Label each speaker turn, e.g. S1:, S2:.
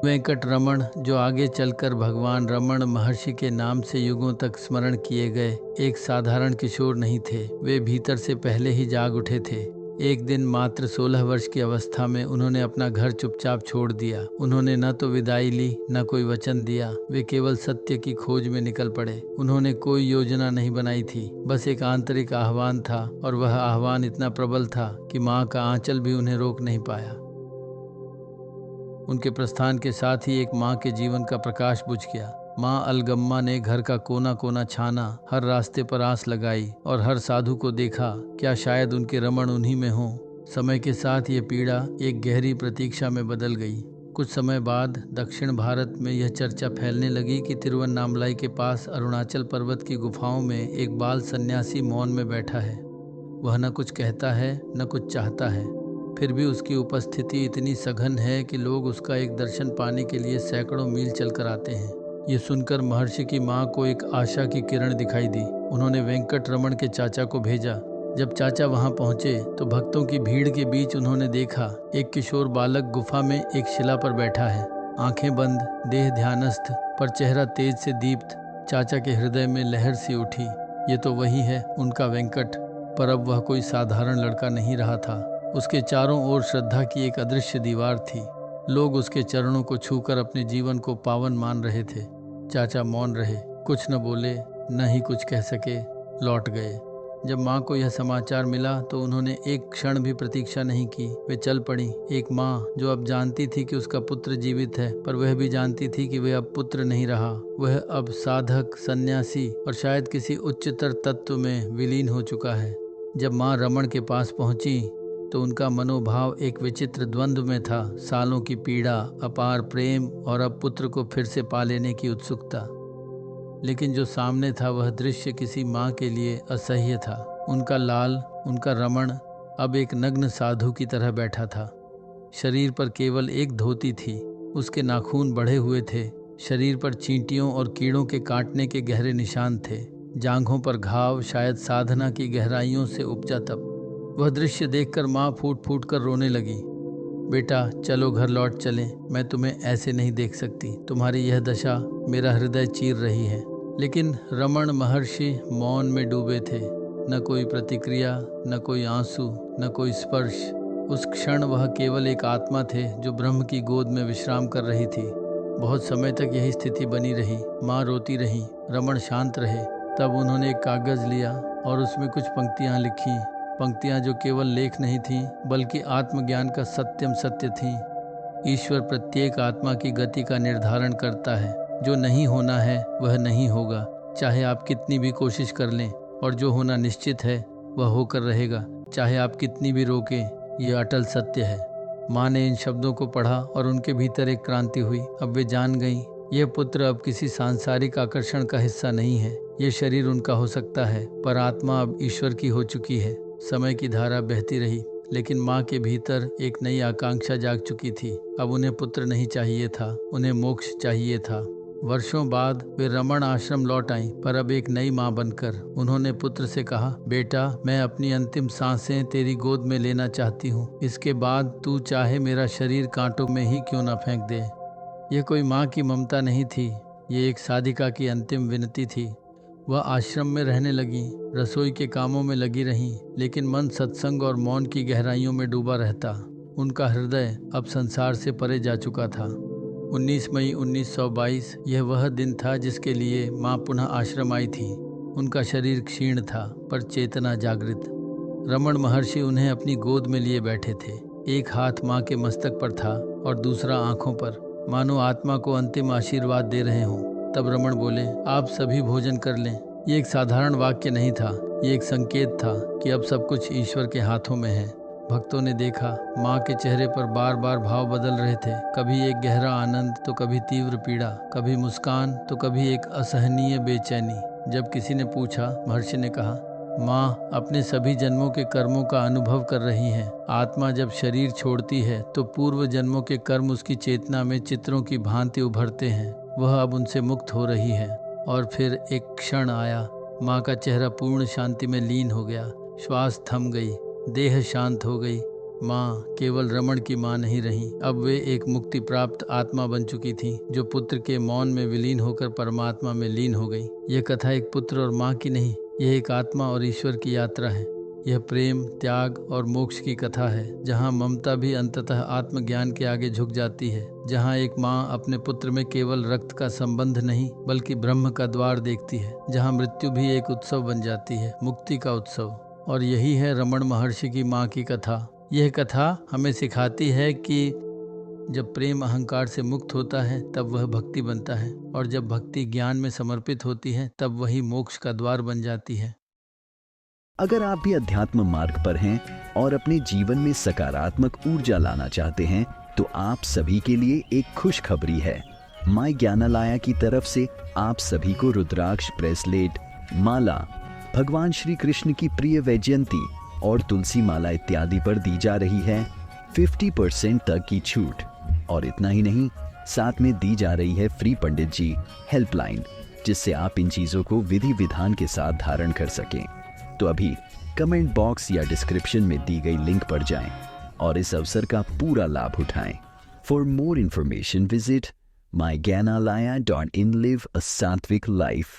S1: वेंकट रमण, जो आगे चलकर भगवान रमण महर्षि के नाम से युगों तक स्मरण किए गए, एक साधारण किशोर नहीं थे। वे भीतर से पहले ही जाग उठे थे। एक दिन मात्र 16 वर्ष की अवस्था में उन्होंने अपना घर चुपचाप छोड़ दिया। उन्होंने न तो विदाई ली, न कोई वचन दिया। वे केवल सत्य की खोज में निकल पड़े। उन्होंने कोई योजना नहीं बनाई थी, बस एक आंतरिक आह्वान था, और वह आह्वान इतना प्रबल था कि माँ का आंचल भी उन्हें रोक नहीं पाया। उनके प्रस्थान के साथ ही एक माँ के जीवन का प्रकाश बुझ गया। माँ अलगम्मा ने घर का कोना कोना छाना, हर रास्ते पर आस लगाई और हर साधु को देखा, क्या शायद उनके रमण उन्हीं में हों। समय के साथ ये पीड़ा एक गहरी प्रतीक्षा में बदल गई। कुछ समय बाद दक्षिण भारत में यह चर्चा फैलने लगी कि तिरुवन्नामलाई के पास अरुणाचल पर्वत की गुफाओं में एक बाल सन्यासी मौन में बैठा है। वह न कुछ कहता है, न कुछ चाहता है, फिर भी उसकी उपस्थिति इतनी सघन है कि लोग उसका एक दर्शन पाने के लिए सैकड़ों मील चलकर आते हैं। ये सुनकर महर्षि की माँ को एक आशा की किरण दिखाई दी। उन्होंने वेंकट रमण के चाचा को भेजा। जब चाचा वहां पहुंचे तो भक्तों की भीड़ के बीच उन्होंने देखा, एक किशोर बालक गुफा में एक शिला पर बैठा है, आंखें बंद, देह ध्यानस्थ, पर चेहरा तेज से दीप्त। चाचा के हृदय में लहर सी उठी। ये तो वही है, उनका वेंकट। पर अब वह कोई साधारण लड़का नहीं रहा था। उसके चारों ओर श्रद्धा की एक अदृश्य दीवार थी। लोग उसके चरणों को छूकर अपने जीवन को पावन मान रहे थे। चाचा मौन रहे, कुछ न बोले, न ही कुछ कह सके, लौट गए। जब माँ को यह समाचार मिला तो उन्होंने एक क्षण भी प्रतीक्षा नहीं की। वे चल पड़ी। एक माँ जो अब जानती थी कि उसका पुत्र जीवित है, पर वह भी जानती थी कि वह अब पुत्र नहीं रहा। वह अब साधक, सन्यासी और शायद किसी उच्चतर तत्व में विलीन हो चुका है। जब माँ रमण के पास पहुंची तो उनका मनोभाव एक विचित्र द्वंद्व में था। सालों की पीड़ा, अपार प्रेम और अब पुत्र को फिर से पा लेने की उत्सुकता। लेकिन जो सामने था वह दृश्य किसी माँ के लिए असह्य था। उनका लाल, उनका रमण अब एक नग्न साधु की तरह बैठा था। शरीर पर केवल एक धोती थी। उसके नाखून बढ़े हुए थे। शरीर पर चींटियों और कीड़ों के काटने के गहरे निशान थे। जांघों पर घाव, शायद साधना की गहराइयों से उपजा तप। वह दृश्य देखकर माँ फूट फूट कर रोने लगी। बेटा, चलो घर लौट चलें। मैं तुम्हें ऐसे नहीं देख सकती। तुम्हारी यह दशा मेरा हृदय चीर रही है। लेकिन रमण महर्षि मौन में डूबे थे। न कोई प्रतिक्रिया, न कोई आंसू, न कोई स्पर्श। उस क्षण वह केवल एक आत्मा थे जो ब्रह्म की गोद में विश्राम कर रही थी। बहुत समय तक यही स्थिति बनी रही। माँ रोती रही, रमण शांत रहे। तब उन्होंने एक कागज लिया और उसमें कुछ पंक्तियां लिखी। पंक्तियां जो केवल लेख नहीं थीं, बल्कि आत्मज्ञान का सत्यम सत्य थीं। ईश्वर प्रत्येक आत्मा की गति का निर्धारण करता है। जो नहीं होना है वह नहीं होगा, चाहे आप कितनी भी कोशिश कर लें, और जो होना निश्चित है वह होकर रहेगा, चाहे आप कितनी भी रोकें। यह अटल सत्य है। माँ ने इन शब्दों को पढ़ा और उनके भीतर एक क्रांति हुई। अब वे जान गईं, यह पुत्र अब किसी सांसारिक आकर्षण का हिस्सा नहीं है। यह शरीर उनका हो सकता है, पर आत्मा अब ईश्वर की हो चुकी है। समय की धारा बहती रही, लेकिन माँ के भीतर एक नई आकांक्षा जाग चुकी थी। अब उन्हें पुत्र नहीं चाहिए था, उन्हें मोक्ष चाहिए था। वर्षों बाद वे रमण आश्रम लौट आईं, पर अब एक नई माँ बनकर। उन्होंने पुत्र से कहा, बेटा, मैं अपनी अंतिम सांसें तेरी गोद में लेना चाहती हूँ। इसके बाद तू चाहे मेरा शरीर कांटों में ही क्यों न फेंक दे। यह कोई माँ की ममता नहीं थी, ये एक साधिका की अंतिम विनती थी। वह आश्रम में रहने लगी, रसोई के कामों में लगी रहीं, लेकिन मन सत्संग और मौन की गहराइयों में डूबा रहता। उनका हृदय अब संसार से परे जा चुका था। 19 मई 1922 यह वह दिन था जिसके लिए माँ पुनः आश्रम आई थी। उनका शरीर क्षीण था, पर चेतना जागृत। रमण महर्षि उन्हें अपनी गोद में लिए बैठे थे। एक हाथ माँ के मस्तक पर था और दूसरा आंखों पर, मानो आत्मा को अंतिम आशीर्वाद दे रहे हों। तब रमण बोले, आप सभी भोजन कर लें। ये एक साधारण वाक्य नहीं था, ये एक संकेत था कि अब सब कुछ ईश्वर के हाथों में है। भक्तों ने देखा, माँ के चेहरे पर बार बार भाव बदल रहे थे। कभी एक गहरा आनंद, तो कभी तीव्र पीड़ा, कभी मुस्कान, तो कभी एक असहनीय बेचैनी। जब किसी ने पूछा, महर्षि ने कहा, माँ अपने सभी जन्मों के कर्मों का अनुभव कर रही हैं। आत्मा जब शरीर छोड़ती है तो पूर्व जन्मों के कर्म उसकी चेतना में चित्रों की भांति उभरते हैं। वह अब उनसे मुक्त हो रही है। और फिर एक क्षण आया, माँ का चेहरा पूर्ण शांति में लीन हो गया। श्वास थम गई, देह शांत हो गई, माँ केवल रमण की माँ नहीं रही, अब वे एक मुक्ति प्राप्त आत्मा बन चुकी थीं, जो पुत्र के मौन में विलीन होकर परमात्मा में लीन हो गई। यह कथा एक पुत्र और माँ की नहीं, यह एक आत्मा और ईश्वर की यात्रा है। यह प्रेम, त्याग और मोक्ष की कथा है, जहाँ ममता भी अंततः आत्मज्ञान के आगे झुक जाती है, जहाँ एक माँ अपने पुत्र में केवल रक्त का संबंध नहीं बल्कि ब्रह्म का द्वार देखती है, जहाँ मृत्यु भी एक उत्सव बन जाती है, मुक्ति का उत्सव। और यही है रमण महर्षि की माँ की कथा। यह कथा हमें सिखाती है कि जब प्रेम अहंकार से मुक्त होता है तब वह भक्ति बनता है, और जब भक्ति ज्ञान में समर्पित होती है तब वही मोक्ष का द्वार बन जाती है।
S2: अगर आप भी अध्यात्म मार्ग पर हैं और अपने जीवन में सकारात्मक ऊर्जा लाना चाहते हैं तो आप सभी के लिए एक खुशखबरी है। माय ज्ञानालया की तरफ से आप सभी को रुद्राक्ष ब्रेसलेट, माला, भगवान श्री कृष्ण की प्रिय वैजयंती और तुलसी माला इत्यादि पर दी जा रही है 50% तक की छूट। और इतना ही नहीं, साथ में दी जा रही है फ्री पंडित जी हेल्पलाइन, जिससे आप इन चीजों को विधि विधान के साथ धारण कर सकें। तो अभी कमेंट बॉक्स या डिस्क्रिप्शन में दी गई लिंक पर जाएं और इस अवसर का पूरा लाभ उठाएं। For more information visit mygyanalaya.in। Live a Sattvic life।